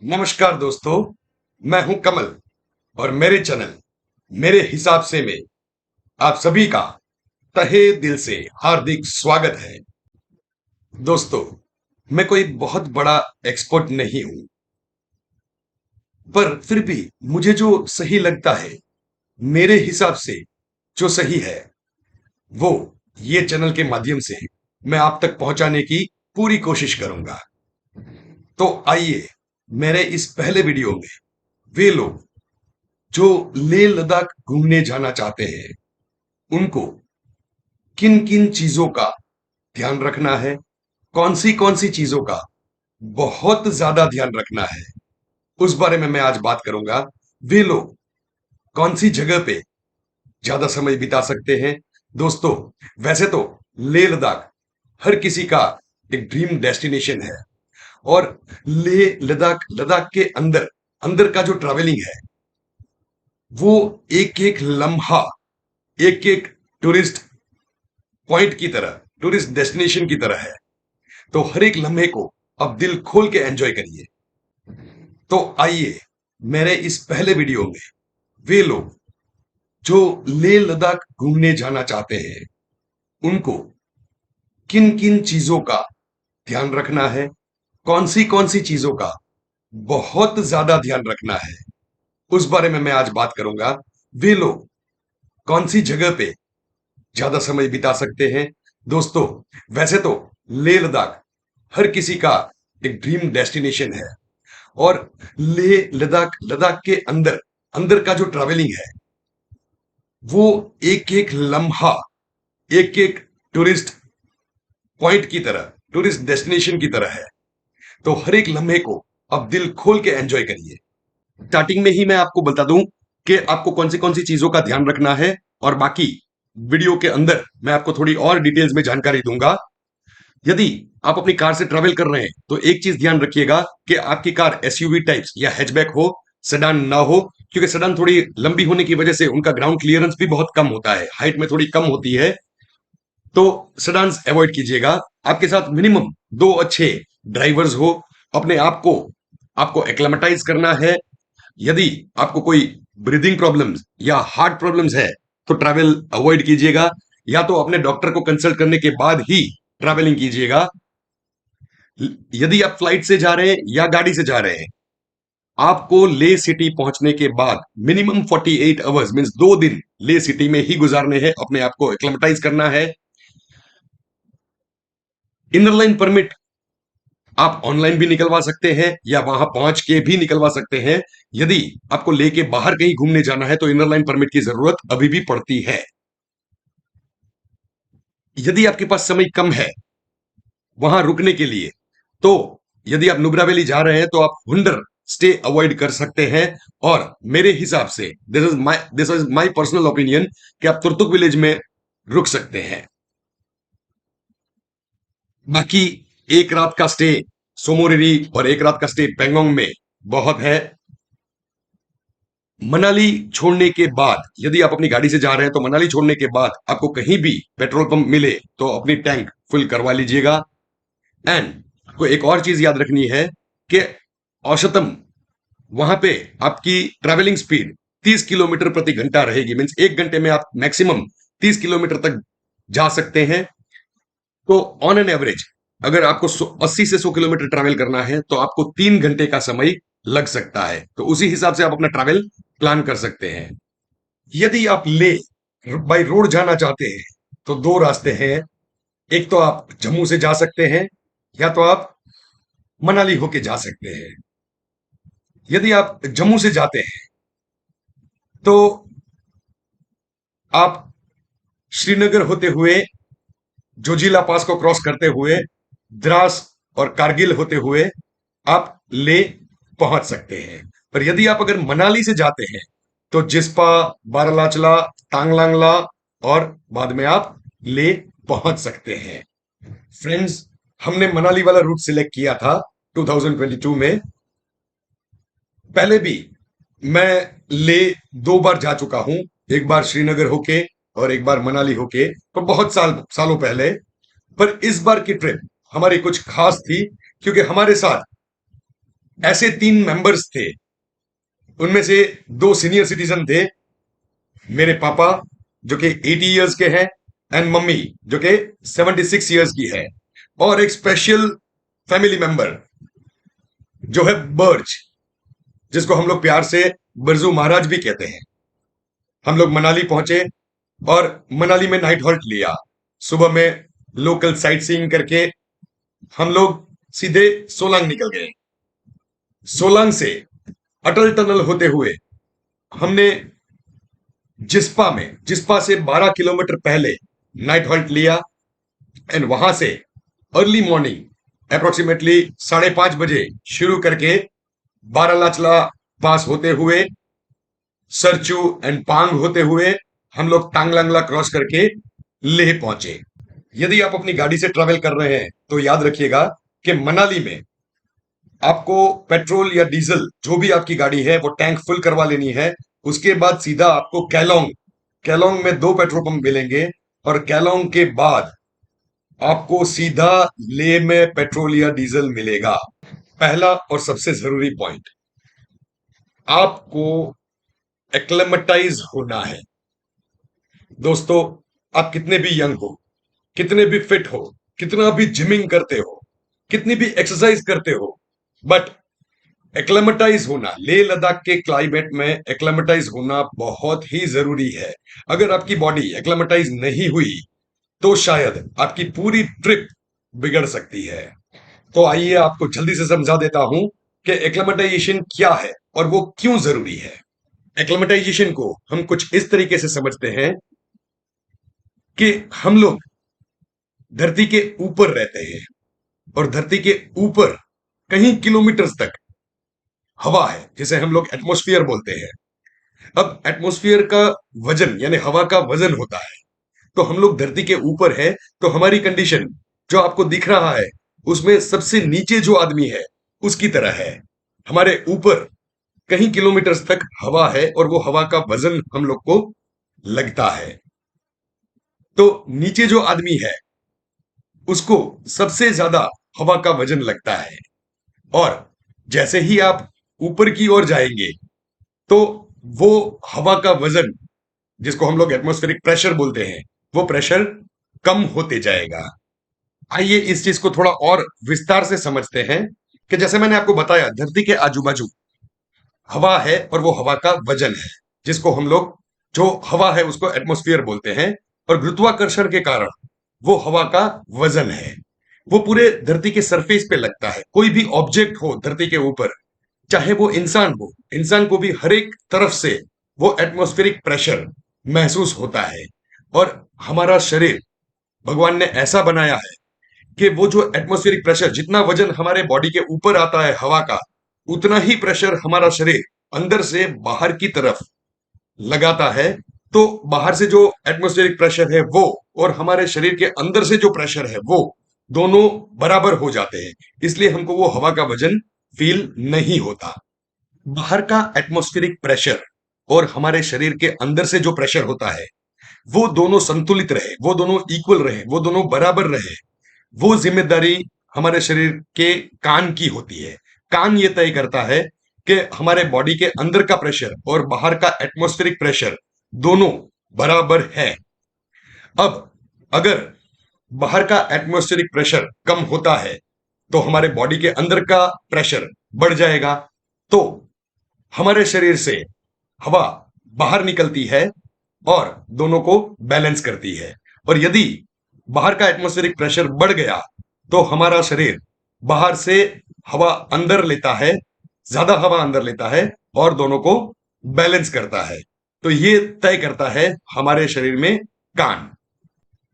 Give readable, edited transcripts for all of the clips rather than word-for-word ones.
नमस्कार दोस्तों। मैं हूं कमल और मेरे चैनल मेरे हिसाब से में आप सभी का तहे दिल से हार्दिक स्वागत है। दोस्तों, मैं कोई बहुत बड़ा एक्सपर्ट नहीं हूं, पर फिर भी मुझे जो सही लगता है, मेरे हिसाब से जो सही है, वो ये चैनल के माध्यम से मैं आप तक पहुंचाने की पूरी कोशिश करूंगा। तो आइए, मेरे इस पहले वीडियो में वे लोग जो लेह लद्दाख घूमने जाना चाहते हैं, उनको किन किन चीजों का ध्यान रखना है, कौन सी चीजों का बहुत ज्यादा ध्यान रखना है, उस बारे में मैं आज बात करूंगा। वे लोग कौन सी जगह पे ज्यादा समय बिता सकते हैं। दोस्तों, वैसे तो लेह लद्दाख हर किसी का एक ड्रीम डेस्टिनेशन है, और लेह लद्दाख लद्दाख के अंदर अंदर का जो ट्रैवलिंग है, वो एक एक लम्हा एक एक टूरिस्ट पॉइंट की तरह, टूरिस्ट डेस्टिनेशन की तरह है। तो हर एक लम्हे को अब दिल खोल के एंजॉय करिए। तो आइए, मेरे इस पहले वीडियो में वे लोग जो लेह लद्दाख घूमने जाना चाहते हैं, उनको किन किन चीजों का ध्यान रखना है, कौन सी चीजों का बहुत ज्यादा ध्यान रखना है, उस बारे में मैं आज बात करूंगा। वे लोग कौन सी जगह पे ज्यादा समय बिता सकते हैं। दोस्तों, वैसे तो लेह लद्दाख हर किसी का एक ड्रीम डेस्टिनेशन है, और लेह लद्दाख लद्दाख के अंदर अंदर का जो ट्रैवलिंग है, वो एक एक लम्हा एक एक टूरिस्ट पॉइंट की तरह, टूरिस्ट डेस्टिनेशन की तरह है। तो हर एक लम्हे को अब दिल खोल के एंजॉय करिए। स्टार्टिंग में ही मैं आपको बता दूं कि आपको कौन सी चीजों का ध्यान रखना है, और बाकी वीडियो के अंदर मैं आपको थोड़ी और डिटेल्स में जानकारी दूंगा। यदि आप अपनी कार से ट्रैवल कर रहे हैं, तो एक चीज ध्यान रखिएगा कि आपकी कार एसयूवी टाइप्स या हैचबैक हो, सेडान ना हो, क्योंकि सेडान थोड़ी लंबी होने की वजह से उनका ग्राउंड क्लियरेंस भी बहुत कम होता है, हाइट में थोड़ी कम होती है। तो सेडान्स अवॉइड कीजिएगा। आपके साथ मिनिमम दो अच्छे ड्राइवर्स हो। अपने आप को आपको एक्लेमेटाइज करना है। यदि आपको कोई ब्रीदिंग प्रॉब्लम्स या हार्ट प्रॉब्लम्स है, तो ट्रैवल अवॉइड कीजिएगा, या तो अपने डॉक्टर को कंसल्ट करने के बाद ही ट्रैवलिंग कीजिएगा। यदि आप फ्लाइट से जा रहे हैं या गाड़ी से जा रहे हैं, आपको ले सिटी पहुंचने के बाद मिनिमम 48 आवर्स मींस 2 दिन ले सिटी में ही गुजारने हैं। अपने आप को एक्लेमेटाइज करना है। इनर लाइन परमिट आप ऑनलाइन भी निकलवा सकते हैं, या वहां पहुंच के भी निकलवा सकते हैं। यदि आपको लेके बाहर कहीं घूमने जाना है, तो इनर लाइन परमिट की जरूरत अभी भी पड़ती है। यदि आपके पास समय कम है वहां रुकने के लिए, तो यदि आप नुब्रा वैली जा रहे हैं, तो आप हुंडर स्टे अवॉइड कर सकते हैं। और मेरे हिसाब से this is my personal opinion कि आप तुर्तुक विलेज में रुक सकते हैं। बाकी एक रात का स्टे सोमोरिरी और एक रात का स्टे पेंगोंग में बहुत है। मनाली छोड़ने के बाद, यदि आप अपनी गाड़ी से जा रहे हैं, तो मनाली छोड़ने के बाद आपको कहीं भी पेट्रोल पंप मिले तो अपनी टैंक फुल करवा लीजिएगा। एंड आपको एक और चीज याद रखनी है कि औसतम वहां पे आपकी ट्रैवलिंग स्पीड 30 किलोमीटर प्रति घंटा रहेगी। मीन्स 1 घंटे में आप मैक्सिमम 30 किलोमीटर तक जा सकते हैं। तो ऑन एन एवरेज अगर आपको 80 से 100 किलोमीटर ट्रैवल करना है, तो आपको 3 घंटे का समय लग सकता है। तो उसी हिसाब से आप अपना ट्रैवल प्लान कर सकते हैं। यदि आप ले बाई रोड जाना चाहते हैं, तो दो रास्ते हैं। एक तो आप जम्मू से जा सकते हैं, या तो आप मनाली होके जा सकते हैं। यदि आप जम्मू से जाते हैं, तो आप श्रीनगर होते हुए, जोजिला पास को क्रॉस करते हुए, द्रास और कारगिल होते हुए आप ले पहुंच सकते हैं। पर यदि आप अगर मनाली से जाते हैं, तो जिस्पा, बारालाचला, तांगलांगला और बाद में आप ले पहुंच सकते हैं। फ्रेंड्स, हमने मनाली वाला रूट सिलेक्ट किया था 2022 में। पहले भी मैं ले 2 बार जा चुका हूं, एक बार श्रीनगर होके और एक बार मनाली होके, पर बहुत सालों पहले। पर इस बार की ट्रिप हमारी कुछ खास थी, क्योंकि हमारे साथ ऐसे 3 मेंबर्स थे, उनमें से 2 सीनियर सिटीजन थे, मेरे पापा जो कि 80 इयर्स के हैं, एंड मम्मी जो कि 76 इयर्स की है, और एक स्पेशल फैमिली मेंबर जो है बर्ज, जिसको हम लोग प्यार से बरजू महाराज भी कहते हैं। हम लोग मनाली पहुंचे और मनाली में नाइट हॉल्ट लिया। सुबह में लोकल साइट सीइंग करके हम लोग सीधे सोलांग निकल गए। सोलांग से अटल टनल होते हुए हमने जिस्पा से 12 किलोमीटर पहले नाइट हॉल्ट लिया, एंड वहां से अर्ली मॉर्निंग अप्रोक्सीमेटली 5:30 बजे शुरू करके बारालाचला पास होते हुए, सरचू एंड पांग होते हुए हम लोग तांगलांगला क्रॉस करके लेह पहुंचे। यदि आप अपनी गाड़ी से ट्रैवल कर रहे हैं तो याद रखिएगा कि मनाली में आपको पेट्रोल या डीजल जो भी आपकी गाड़ी है वो टैंक फुल करवा लेनी है। उसके बाद सीधा आपको कैलोंग कैलोंग में 2 पेट्रोल पंप मिलेंगे, और कैलोंग के बाद आपको सीधा लेह में पेट्रोल या डीजल मिलेगा। पहला और सबसे जरूरी पॉइंट, आपको एक्लेमेटाइज होना है। दोस्तों, आप कितने भी यंग हो, कितने भी फिट हो, कितना भी जिमिंग करते हो, कितनी भी एक्सरसाइज करते हो, बट एक्लेमेटाइज होना, लेह लद्दाख के क्लाइमेट में एक्लेमेटाइज होना बहुत ही जरूरी है। अगर आपकी बॉडी एक्लेमेटाइज नहीं हुई तो शायद आपकी पूरी ट्रिप बिगड़ सकती है। तो आइए आपको जल्दी से समझा देता हूं कि एक्लेमेटाइजेशन क्या है और वो क्यों जरूरी है। एक्लेमेटाइजेशन को हम कुछ इस तरीके से समझते हैं कि हम लोग धरती के ऊपर रहते हैं, और धरती के ऊपर कहीं किलोमीटर्स तक हवा है, जिसे हम लोग एटमॉस्फेयर बोलते हैं। अब एटमॉस्फेयर का वजन यानी हवा का वजन होता है। तो हम लोग धरती के ऊपर है, तो हमारी कंडीशन जो आपको दिख रहा है उसमें सबसे नीचे जो आदमी है उसकी तरह है। हमारे ऊपर कहीं किलोमीटर्स तक हवा है, और वो हवा का वजन हम लोग को लगता है। तो नीचे जो आदमी है उसको सबसे ज्यादा हवा का वजन लगता है, और जैसे ही आप ऊपर की ओर जाएंगे तो वो हवा का वजन, जिसको हम लोग एटमॉस्फेरिक प्रेशर बोलते हैं, वो प्रेशर कम होते जाएगा। आइए इस चीज को थोड़ा और विस्तार से समझते हैं कि जैसे मैंने आपको बताया, धरती के आजू बाजू हवा है, और वो हवा का वजन है, जिसको हम लोग, जो हवा है उसको एटमॉस्फेयर बोलते हैं, और गुरुत्वाकर्षण के कारण वो हवा का वजन है। वो पूरे धरती के सरफेस पे लगता है। कोई भी ऑब्जेक्ट हो धरती के ऊपर, चाहे वो इंसान हो, इंसान को भी हर एक तरफ से वो एटमॉस्फेरिक प्रेशर महसूस होता है। और हमारा शरीर भगवान ने ऐसा बनाया है कि वो जो एटमॉस्फेरिक प्रेशर, जितना वजन हमारे बॉडी के ऊपर आता है हवा का, उतना ही प्रेशर हमारा शरीर अंदर से बाहर की तरफ लगाता है। तो बाहर से जो एटमॉस्फेरिक प्रेशर है वो, और हमारे शरीर के अंदर से जो प्रेशर है वो, दोनों बराबर हो जाते हैं। इसलिए हमको वो हवा का वजन फील नहीं होता। बाहर का एटमॉस्फेरिक प्रेशर और हमारे शरीर के अंदर से जो प्रेशर होता है, वो दोनों संतुलित रहे, वो दोनों इक्वल रहे, वो दोनों बराबर रहे, वो जिम्मेदारी हमारे शरीर के कान की होती है। कान ये तय करता है कि हमारे बॉडी के अंदर का प्रेशर और बाहर का एटमॉस्फेरिक प्रेशर दोनों बराबर है। अब अगर बाहर का एटमॉस्फेरिक प्रेशर कम होता है तो हमारे बॉडी के अंदर का प्रेशर बढ़ जाएगा, तो हमारे शरीर से हवा बाहर निकलती है और दोनों को बैलेंस करती है। और यदि बाहर का एटमॉस्फेरिक प्रेशर बढ़ गया तो हमारा शरीर बाहर से हवा अंदर लेता है, ज्यादा हवा अंदर लेता है, और दोनों को बैलेंस करता है। तो ये तय करता है हमारे शरीर में कान।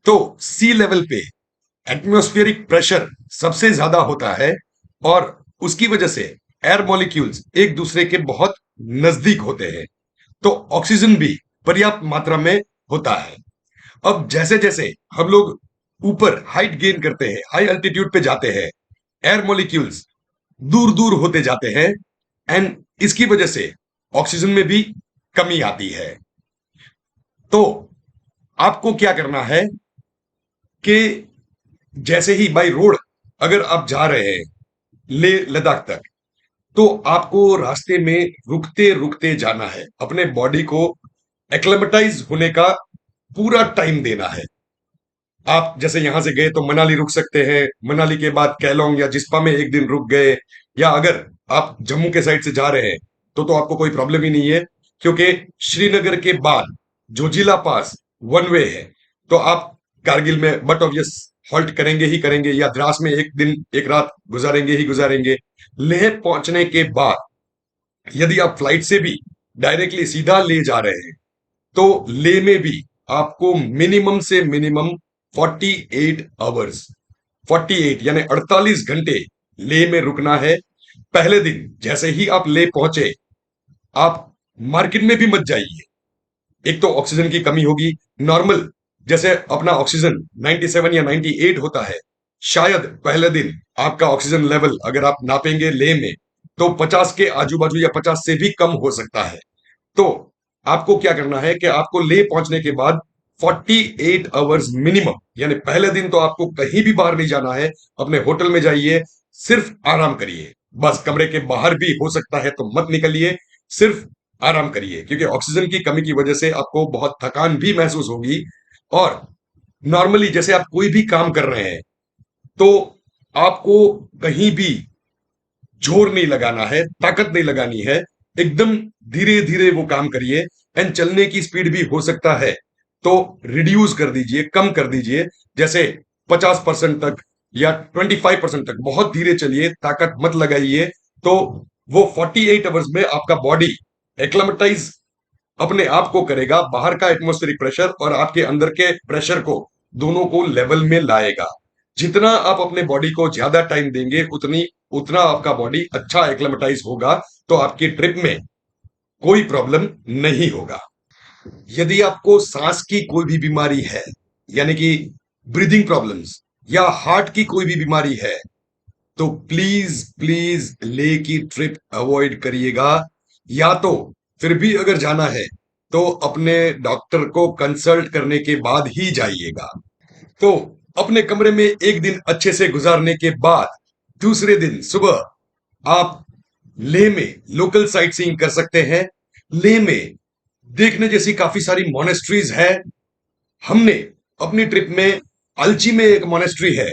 तो सी लेवल पे एटमॉस्फेरिक प्रेशर सबसे ज्यादा होता है, और उसकी वजह से एयर मॉलिक्यूल्स एक दूसरे के बहुत नजदीक होते हैं, तो ऑक्सीजन भी पर्याप्त मात्रा में होता है। अब जैसे जैसे हम लोग ऊपर हाइट गेन करते हैं, हाई अल्टीट्यूड पे जाते हैं, एयर मॉलिक्यूल्स दूर दूर होते जाते हैं, एंड इसकी वजह से ऑक्सीजन में भी कमी आती है। तो आपको क्या करना है कि जैसे ही बाई रोड अगर आप जा रहे हैं लेह लद्दाख तक, तो आपको रास्ते में रुकते रुकते जाना है, अपने बॉडी को एक्लेमेटाइज होने का पूरा टाइम देना है। आप जैसे यहां से गए तो मनाली रुक सकते हैं, मनाली के बाद कैलोंग या जिस्पा में एक दिन रुक गए, या अगर आप जम्मू के साइड से जा रहे हैं तो आपको कोई प्रॉब्लम ही नहीं है, क्योंकि श्रीनगर के बाद जोजिला पास वन वे है। तो आप कारगिल में बट ऑब्वियस हॉल्ट करेंगे ही करेंगे, या द्रास में एक दिन एक रात गुजारेंगे ही गुजारेंगे। लेह पहुंचने के बाद यदि आप फ्लाइट से भी डायरेक्टली सीधा ले जा रहे हैं तो ले में भी आपको मिनिमम से मिनिमम 48 आवर्स, 48 यानी 48 घंटे ले में रुकना है। पहले दिन जैसे ही आप ले पहुंचे, आप मार्केट में भी मत जाइए। एक तो ऑक्सीजन की कमी होगी। नॉर्मल जैसे अपना ऑक्सीजन 97 या 98 होता है, शायद पहले दिन आपका ऑक्सीजन लेवल अगर आप नापेंगे ले में तो 50 के आजू बाजू या 50 से भी कम हो सकता है। तो आपको क्या करना है कि आपको ले पहुंचने के बाद 48 आवर्स मिनिमम, यानी पहले दिन तो आपको कहीं भी बाहर नहीं जाना है, अपने होटल में जाइए, सिर्फ आराम करिए। बस कमरे के बाहर भी हो सकता है तो मत निकलिए, सिर्फ आराम करिए, क्योंकि ऑक्सीजन की कमी की वजह से आपको बहुत थकान भी महसूस होगी। और नॉर्मली जैसे आप कोई भी काम कर रहे हैं तो आपको कहीं भी जोर नहीं लगाना है, ताकत नहीं लगानी है, एकदम धीरे धीरे वो काम करिए। एंड चलने की स्पीड भी हो सकता है तो रिड्यूस कर दीजिए, कम कर दीजिए, जैसे 50% तक या 25% तक बहुत धीरे चलिए, ताकत मत लगाइए। तो वो 48 आवर्स में आपका बॉडी एक्लेमेटाइज अपने आप को करेगा, बाहर का एटमॉस्फेरिक प्रेशर और आपके अंदर के प्रेशर को दोनों को लेवल में लाएगा। जितना आप अपने बॉडी को ज्यादा टाइम देंगे उतना आपका बॉडी अच्छा एक्लेमेटाइज होगा, तो आपकी ट्रिप में कोई प्रॉब्लम नहीं होगा। यदि आपको सांस की कोई भी बीमारी है, यानी कि ब्रीदिंग प्रॉब्लम्स या हार्ट की कोई भी बीमारी है, तो प्लीज प्लीज ले की ट्रिप अवॉइड करिएगा। या तो फिर भी अगर जाना है तो अपने डॉक्टर को कंसल्ट करने के बाद ही जाइएगा। तो अपने कमरे में एक दिन अच्छे से गुजारने के बाद दूसरे दिन सुबह आप लेह में लोकल साइट सीइंग कर सकते हैं। लेह में देखने जैसी काफी सारी मोनेस्ट्रीज है। हमने अपनी ट्रिप में अलची में एक मोनेस्ट्री है,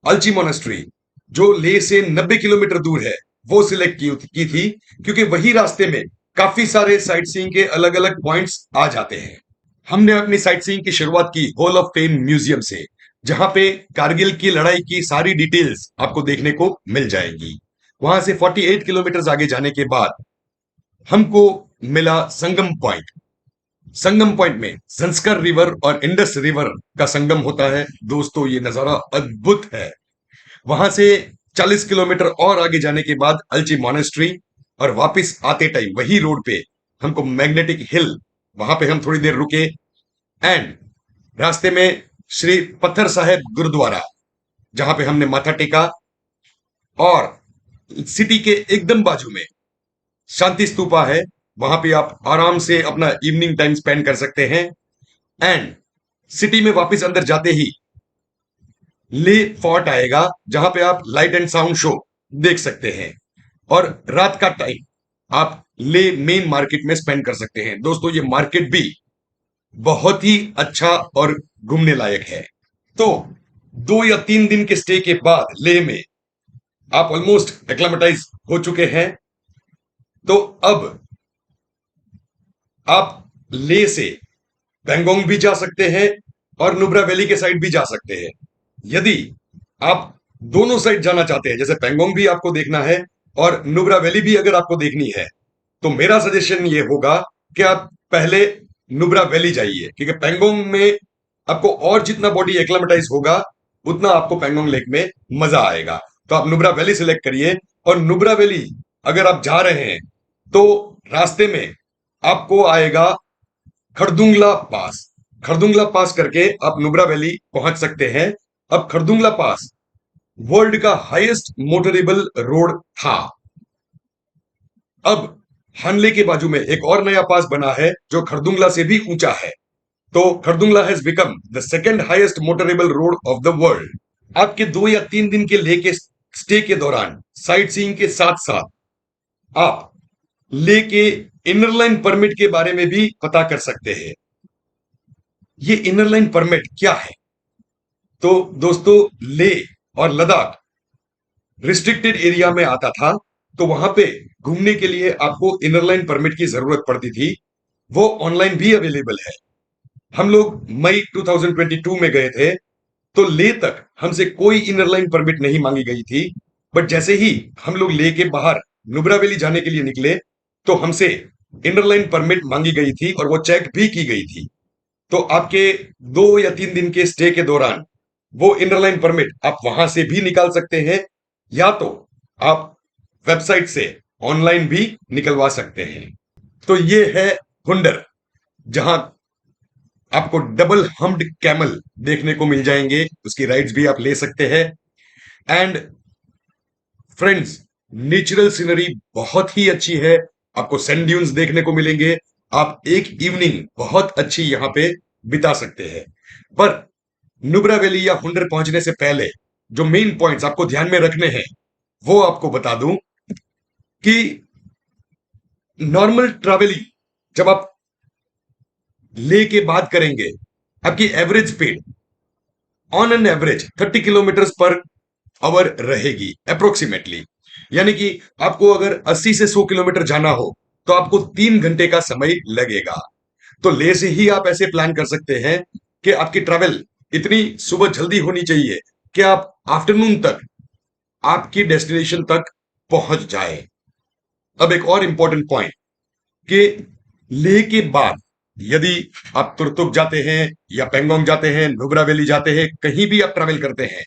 अलची मोनेस्ट्री, जो लेह से 90 किलोमीटर दूर है, वो सिलेक्ट की थी, क्योंकि वही रास्ते में काफी सारे साइट सीइंग के अलग अलग पॉइंट्स आ जाते हैं। हमने अपनी साइट सीइंग की शुरुआत की हॉल ऑफ फेम म्यूजियम से, जहां पे कारगिल की लड़ाई की सारी डिटेल्स आपको देखने को मिल जाएंगी। वहां से 48 किलोमीटर आगे जाने के बाद हमको मिला संगम पॉइंट। संगम पॉइंट में संस्कर रिवर और इंडस रिवर का संगम होता है। दोस्तों ये नजारा अद्भुत है। वहां से 40 किलोमीटर और आगे जाने के बाद अलची मॉनेस्ट्री, और वापस आते टाइम वही रोड पे हमको मैग्नेटिक हिल, वहां पे हम थोड़ी देर रुके। एंड रास्ते में श्री पत्थर साहेब गुरुद्वारा, जहां पे हमने माथा टेका, और सिटी के एकदम बाजू में शांति स्तूपा है, वहां पे आप आराम से अपना इवनिंग टाइम स्पेंड कर सकते हैं। एंड सिटी में वापस अंदर जाते ही ले फोर्ट आएगा, जहां पे आप लाइट एंड साउंड शो देख सकते हैं, और रात का टाइम आप ले मेन मार्केट में स्पेंड कर सकते हैं। दोस्तों ये मार्केट भी बहुत ही अच्छा और घूमने लायक है। तो 2 या 3 दिन के स्टे के बाद लेह में आप ऑलमोस्ट एक्लेमेटाइज हो चुके हैं। तो अब आप लेह से पेंगोंग भी जा सकते हैं और नुब्रा वैली के साइड भी जा सकते हैं। यदि आप दोनों साइड जाना चाहते हैं, जैसे पेंगोंग भी आपको देखना है और नुब्रा वैली भी अगर आपको देखनी है, तो मेरा सजेशन ये होगा कि आप पहले नुब्रा वैली जाइए, क्योंकि पेंगोंग में आपको और जितना बॉडी एक्लेमेटाइज होगा उतना आपको पेंगोंग लेक में मजा आएगा। तो आप नुब्रा वैली सिलेक्ट करिए। और नुब्रा वैली अगर आप जा रहे हैं तो रास्ते में आपको आएगा खरदुंगला पास। खरदुंगला पास करके आप नुब्रा वैली पहुंच सकते हैं। अब खरदुंगला पास वर्ल्ड का हाईएस्ट मोटरेबल रोड था। अब हानले के बाजू में एक और नया पास बना है जो खरदुंगला से भी ऊंचा है। तो Khardung La has become the second highest motorable road of the world. आपके 2 या 3 दिन के लेके स्टे के दौरान साइट सीइंग के साथ साथ आप लेके इनर लाइन परमिट के बारे में भी पता कर सकते हैं। ये इनर लाइन परमिट क्या है? तो दोस्तों, ले और लद्दाख रिस्ट्रिक्टेड एरिया में आता था, तो वहां पे घूमने के लिए आपको इनर लाइन परमिट की जरूरत पड़ती थी। वो ऑनलाइन भी अवेलेबल है। हम लोग मई 2022 में गए थे, तो ले तक हमसे कोई इनर लाइन परमिट नहीं मांगी गई थी। बट जैसे ही हम लोग ले के बाहर नुब्रा वैली जाने के लिए निकले, तो हमसे इनर लाइन परमिट मांगी गई थी और वो चेक भी की गई थी। तो आपके 2 या 3 दिन के स्टे के दौरान वो इनर लाइन परमिट आप वहां से भी निकाल सकते हैं, या तो आप वेबसाइट से ऑनलाइन भी निकलवा सकते हैं। तो ये है हुंडर, जहां आपको डबल हम्प्ड कैमल देखने को मिल जाएंगे, उसकी राइड्स भी आप ले सकते हैं। एंड फ्रेंड्स, नेचुरल सीनरी बहुत ही अच्छी है। आपको सैंड ड्यून्स देखने को मिलेंगे। आप एक इवनिंग बहुत अच्छी यहां पे बिता सकते हैं। पर नुब्रा वैली या हुंडर पहुंचने से पहले जो मेन पॉइंट्स आपको ध्यान में रखने हैं, वो आपको बता दूं कि नॉर्मल ट्रैवलिंग जब आप ले के बात करेंगे, आपकी average speed on an average 30 kilometre per hour रहेगी अप्रोक्सीमेटली। यानी कि आपको अगर 80 से 100 किलोमीटर जाना हो, तो आपको 3 घंटे का समय लगेगा। तो ले से ही आप ऐसे प्लान कर सकते हैं कि आपकी ट्रैवल इतनी सुबह जल्दी होनी चाहिए कि आप आफ्टरनून तक आपकी डेस्टिनेशन तक पहुंच जाए। अब एक और इंपॉर्टेंट पॉइंट कि लेह के बाद यदि आप तुरतुक जाते हैं या पेंगोंग जाते हैं, नुब्रा वैली जाते हैं, कहीं भी आप ट्रैवल करते हैं,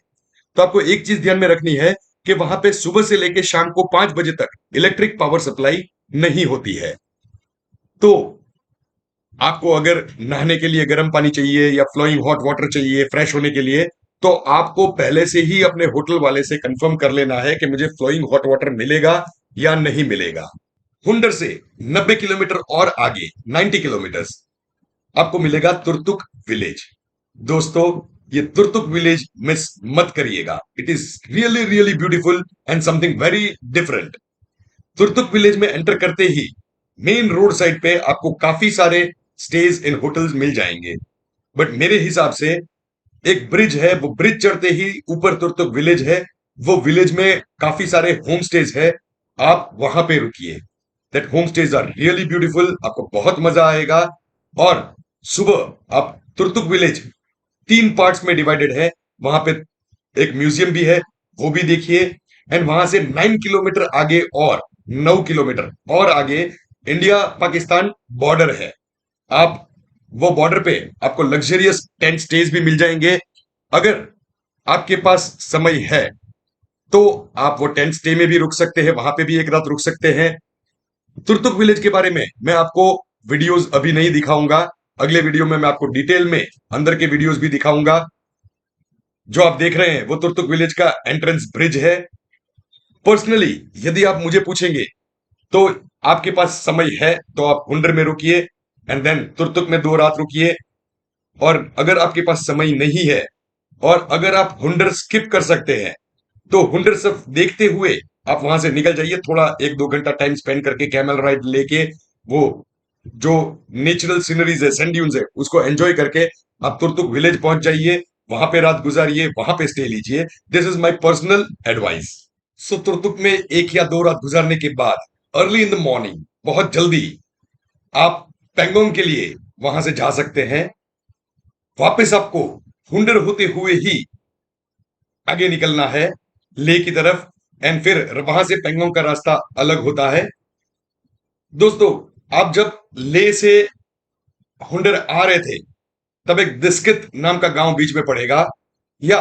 तो आपको एक चीज ध्यान में रखनी है कि वहां पे सुबह से लेकर शाम को 5 बजे तक इलेक्ट्रिक पावर सप्लाई नहीं होती है। तो आपको अगर नहाने के लिए गर्म पानी चाहिए या फ्लोइंग हॉट वाटर चाहिए फ्रेश होने के लिए, तो आपको पहले से ही अपने होटल वाले से कंफर्म कर लेना है कि मुझे फ्लोइंग हॉट वाटर मिलेगा या नहीं मिलेगा। हुंडर से 90 किलोमीटर और आगे 90 किलोमीटर आपको मिलेगा तुर्तुक विलेज। दोस्तों, ये तुर्तुक विलेज मिस मत करिएगा। It is really really beautiful and something very different. Turtuk village में एंटर करते ही मेन रोड साइड पे आपको काफी सारे स्टेज इन होटल्स मिल जाएंगे। बट मेरे हिसाब से एक ब्रिज है, वो ब्रिज चढ़ते ही ऊपर तुर्तुक विलेज है। वो विलेज में काफी सारे होम स्टेज है, आप वहां पे रुकिए। That home stage are really beautiful, आपको बहुत मजा आएगा। और सुबह आप तुर्तुक विलेज 3 पार्ट्स में डिवाइडेड है, वहां पे एक म्यूजियम भी है, वो भी देखिए। एंड वहां से 9 किलोमीटर आगे और 9 किलोमीटर और आगे इंडिया पाकिस्तान बॉर्डर है। आप वो बॉर्डर पे आपको लग्जरियस टेंट स्टेज भी मिल जाएंगे। अगर आपके पास समय है, तो आप वो टेंट स्टे में भी रुक सकते हैं, वहां पे भी एक रात रुक सकते हैं। तुर्तुक विलेज के बारे में मैं आपको वीडियोस अभी नहीं दिखाऊंगा। अगले वीडियो में मैं आपको डिटेल में अंदर के वीडियोस भी दिखाऊंगा। जो आप देख रहे हैं वो तुर्तुक विलेज का एंट्रेंस ब्रिज है। पर्सनली यदि आप मुझे पूछेंगे, तो आपके पास समय है तो आप हुंडर में रुकिए एंड देन तुर्तुक में 2 रात रुकिए। और अगर आपके पास समय नहीं है और अगर आप हुंडर स्किप कर सकते हैं, तो हुंडर सिर्फ देखते हुए आप वहां से निकल जाइए। थोड़ा 1-2 घंटा टाइम स्पेंड करके कैमल राइड लेके वो जो नेचुरल सीनरीज है, सैंड ड्यून्स है, उसको एंजॉय करके आप तुर्तुक विलेज पहुंच जाइए। वहां पे रात गुजारिए, वहां पे स्टे लीजिए। This is my personal advice. So Turtuk में 1 या 2 रात गुजारने के बाद अर्ली इन द मॉर्निंग बहुत जल्दी आप पेंगोंग के लिए वहां से जा सकते हैं। वापस आपको हुंडर होते हुए ही आगे निकलना है ले की तरफ, एंड फिर वहां से पेंगोंग का रास्ता अलग होता है। दोस्तों, आप जब ले से हुंडर आ रहे थे, तब एक दिस्कित नाम का गांव बीच में पड़ेगा, या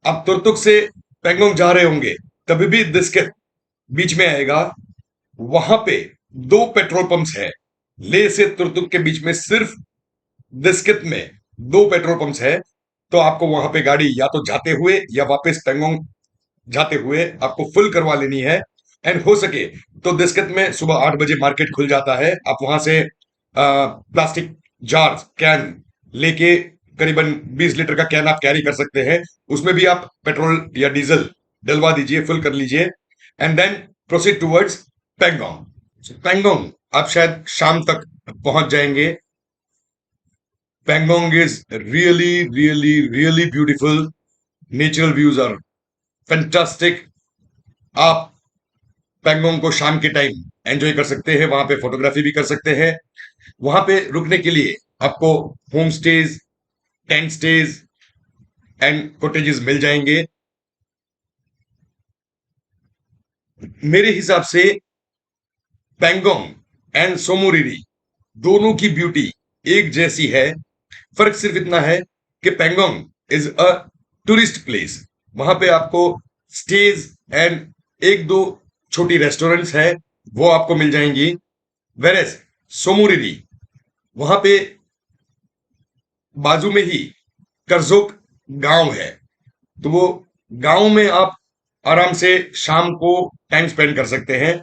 आप तुर्तुक से पेंगोंग जा रहे होंगे तभी भी दिस्कित बीच में आएगा। वहां पे 2 पेट्रोल पंप्स है। ले से तुर्तुक के बीच में सिर्फ दिस्कित में 2 पेट्रोल पंप्स है। तो आपको वहां पे गाड़ी या तो जाते हुए या वापस पेंगोंग जाते हुए आपको फुल करवा लेनी है। एंड हो सके तो दिस्कित में सुबह 8 बजे मार्केट खुल जाता है, आप वहां से प्लास्टिक जार कैन लेके करीबन 20 लीटर का कैन आप कैरी कर सकते हैं। उसमें भी आप पेट्रोल या डीजल डलवा दीजिए, फुल कर लीजिए, and then proceed towards Pangong. Pangong आप शायद शाम तक पहुंच जाएंगे। Pangong is really really really beautiful. Natural views are fantastic. आप पैंगोंग को शाम के टाइम एंजॉय कर सकते हैं, वहां पे फोटोग्राफी भी कर सकते हैं। वहां पे रुकने के लिए आपको home stage, tent stage and cottages मिल जाएंगे। मेरे हिसाब से पैंगोंग एंड सोमोरिरी दोनों की ब्यूटी एक जैसी है। फर्क सिर्फ इतना है कि Pangong is a tourist place. वहां पे आपको स्टेज एंड एक दो छोटी रेस्टोरेंट्स है, वो आपको मिल जाएंगी। वेरेस सोमोरिरी, वहां पे बाजू में ही करजोक गांव है, तो वो गांव में आप आराम से शाम को टाइम स्पेंड कर सकते हैं।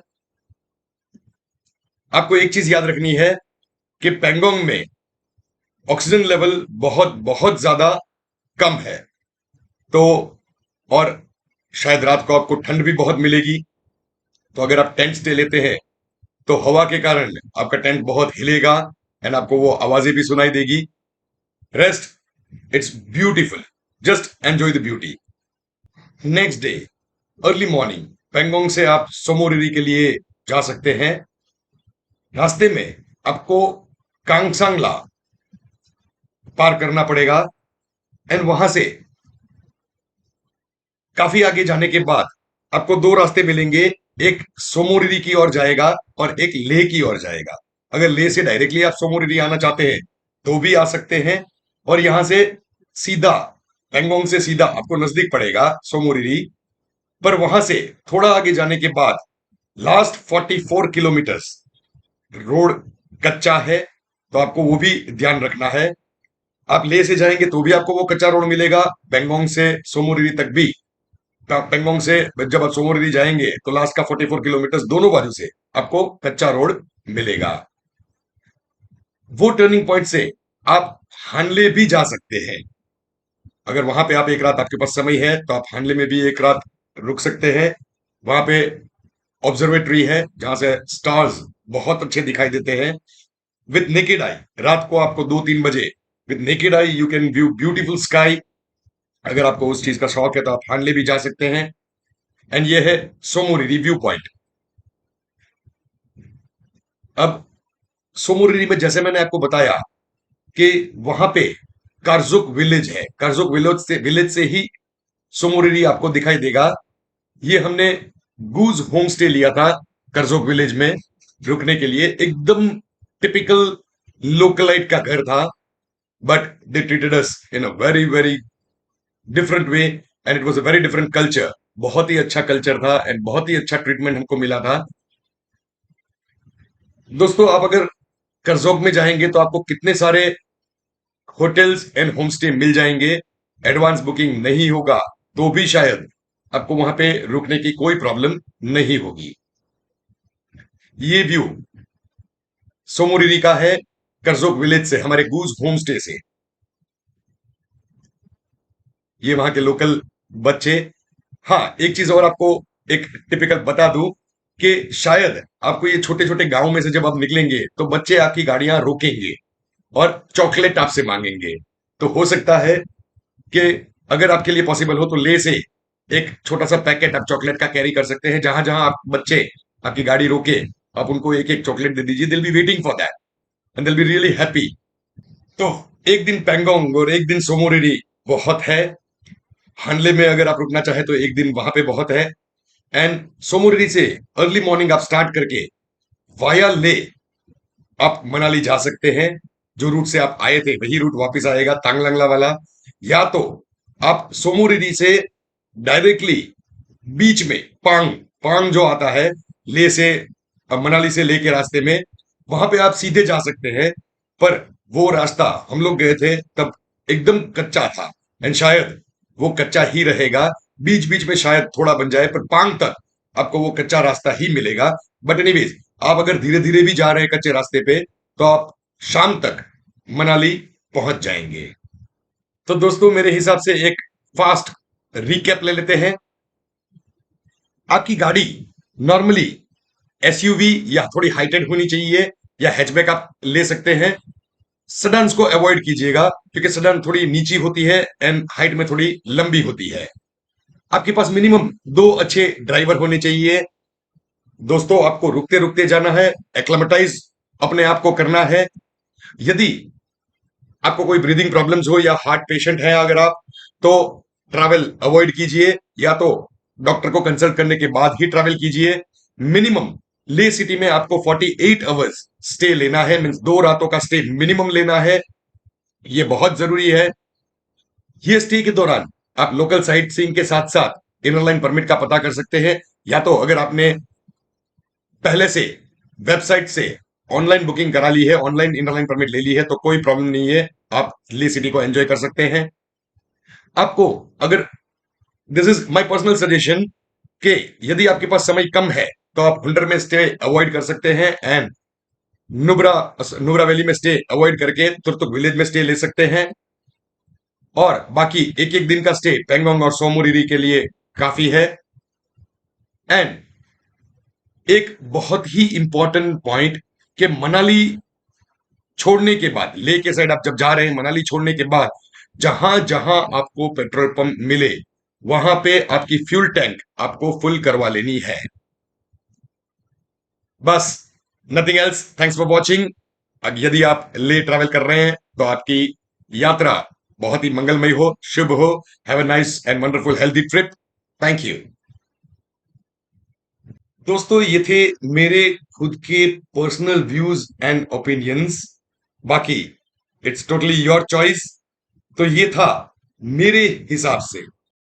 आपको एक चीज याद रखनी है कि पैंगोंग में ऑक्सीजन लेवल बहुत बहुत ज्यादा कम है। तो और शायद रात को आपको ठंड भी बहुत मिलेगी। तो अगर आप टेंट स्टे लेते हैं तो हवा के कारण आपका टेंट बहुत हिलेगा एंड आपको वो आवाजें भी सुनाई देगी। Rest, it's beautiful. Just enjoy the beauty. Next day early morning Pangong से आप सोमोरिरी के लिए जा सकते हैं। रास्ते में आपको कांगसांगला पार करना पड़ेगा एंड वहां से काफी आगे जाने के बाद आपको दो रास्ते मिलेंगे। एक सोमोरिरी की ओर जाएगा और एक लेह की ओर जाएगा। अगर लेह से डायरेक्टली आप सोमोरिरी आना चाहते हैं तो भी आ सकते हैं, और यहां से सीधा पेंगोंग से सीधा आपको नजदीक पड़ेगा सोमोरिरी। पर वहां से थोड़ा आगे जाने के बाद लास्ट 44 किलोमीटर्स रोड कच्चा है, तो आपको वो भी ध्यान रखना है। आप ले से जाएंगे तो भी आपको वो कच्चा रोड मिलेगा, पेंगोंग से सोमोरिरी तक भी। पेंगोंग से जब आप सोमोरिरी जाएंगे तो लास्ट का 44 किलोमीटर्स दोनों बाजू से आपको कच्चा रोड मिलेगा। वो टर्निंग पॉइंट से आप हानले भी जा सकते हैं। अगर वहां पे आप एक रात आपके पास समय है तो आप हानले में भी एक रात रुक सकते हैं। वहां पे ऑब्जर्वेटरी है जहां से स्टार्स बहुत अच्छे दिखाई देते हैं विद नेकेड आई। रात को आपको 2-3 बजे with naked eye you can view beautiful sky. अगर आपको उस चीज का शौक है तो आप हानले भी जा सकते हैं। एंड ये है सोमोरिरी व्यू पॉइंट। अब सोमोरिरी में जैसे मैंने आपको बताया कि वहां पे कारजुक विलेज है, कारजुक विलेज से ही सोमोरिरी आपको दिखाई देगा। ये हमने गूज होम स्टे लिया था करजोक विलेज में रुकने के लिए। एकदम टिपिकल लोकलाइट का घर था, but they treated us in a very very different way and it was a very different culture. बहुत ही अच्छा कल्चर था एंड बहुत ही अच्छा ट्रीटमेंट हमको मिला था। दोस्तों, आप अगर करजोक में जाएंगे तो आपको कितने सारे होटल्स एंड होम स्टे मिल जाएंगे। एडवांस बुकिंग नहीं होगा तो भी शायद आपको वहां पे रुकने की कोई प्रॉब्लम नहीं होगी। ये व्यू सोमोरिरी का है, करजोक विलेज से, हमारे गूज होम स्टे से। ये वहां के लोकल बच्चे। हाँ, एक चीज और आपको एक टिपिकल बता दूं कि शायद आपको ये छोटे छोटे गांव में से जब आप निकलेंगे तो बच्चे आपकी गाड़ियां रोकेंगे और चॉकलेट आपसे मांगेंगे। तो हो सकता है कि अगर आपके लिए पॉसिबल हो तो ले से एक छोटा सा पैकेट आप चॉकलेट का कैरी कर सकते हैं। जहां जहां आप बच्चे आपकी गाड़ी रोके, आप उनको एक एक चॉकलेट दे दीजिए। दिल be waiting for that and दिल बी रियली हैप्पी। तो एक दिन पैंगोंग और एक दिन सोमोरिरी बहुत है। हानले में अगर आप रुकना चाहे तो एक दिन वहां पे बहुत है। एंड सोमोरिरी से अर्ली मॉर्निंग आप स्टार्ट करके वाया ले आप मनाली जा सकते हैं। जो रूट से आप आए थे वही रूट वापस आएगा, तांगलंगला वाला। या तो आप सोमोरिरी से डायरेक्टली बीच में पांग पांग जो आता है ले से, मनाली से लेके रास्ते में, वहां पे आप सीधे जा सकते हैं। पर वो रास्ता हम लोग गए थे तब एकदम कच्चा था एंड शायद वो कच्चा ही रहेगा। बीच बीच में शायद थोड़ा बन जाए, पर पांग तक आपको वो कच्चा रास्ता ही मिलेगा। बट एनीवेज, आप अगर धीरे धीरे भी जा रहे हैं कच्चे रास्ते पे तो आप शाम तक मनाली पहुंच जाएंगे। तो दोस्तों, मेरे हिसाब से एक फास्ट रिकैप ले लेते हैं। आपकी गाड़ी नॉर्मली एसयूवी या थोड़ी हाइटेड होनी चाहिए, या हैचबैक आप ले सकते हैं। सडन्स को अवॉइड कीजिएगा, क्योंकि सडन थोड़ी नीची होती है एंड हाइट में थोड़ी लंबी होती है। आपके पास मिनिमम दो अच्छे ड्राइवर होने चाहिए। दोस्तों, आपको रुकते रुकते जाना है, एक्लेमेटाइज अपने आप को करना है। यदि आपको कोई ब्रीदिंग प्रॉब्लम्स हो या हार्ट पेशेंट है अगर आप, तो ट्रैवल अवॉइड कीजिए, या तो डॉक्टर को कंसल्ट करने के बाद ही ट्रैवल कीजिए। मिनिमम ले सिटी में आपको 48 आवर्स स्टे लेना है, मीन्स 2 रातों का स्टे मिनिमम लेना है। ये बहुत जरूरी है। ये स्टे के दौरान आप लोकल साइट सीइंग के साथ साथ इनर लाइन परमिट का पता कर सकते हैं, या तो अगर आपने पहले से वेबसाइट से ऑनलाइन बुकिंग करा ली है, ऑनलाइन इनर लाइन परमिट ले ली है, तो कोई प्रॉब्लम नहीं है, आप ली सिटी को एंजॉय कर सकते हैं। आपको अगर, this is my personal suggestion, कि यदि आपके पास समय कम है तो आप हुंडर में स्टे अवॉइड कर सकते हैं, एंड नुब्रा नुब्रा वैली में स्टे अवॉइड करके तुरतुक विलेज में स्टे ले सकते हैं। और बाकी एक एक दिन का स्टे पेंगोंग और सोमोरिरी के लिए काफी है। एंड एक बहुत ही इंपॉर्टेंट पॉइंट, कि मनाली छोड़ने के बाद, लेह के साइड आप जब जा रहे हैं, मनाली छोड़ने के बाद जहां जहां आपको पेट्रोल पंप मिले, वहां पे आपकी फ्यूल टैंक आपको फुल करवा लेनी है। बस, nothing else. Thanks for watching. यदि आप ले ट्रैवल कर रहे हैं तो आपकी यात्रा बहुत ही मंगलमय हो, शुभ हो। Have a nice and wonderful healthy trip. Thank you. दोस्तों, ये थे मेरे खुद के पर्सनल व्यूज एंड ओपिनियंस। बाकी इट्स टोटली योर चॉइस। तो ये था मेरे हिसाब से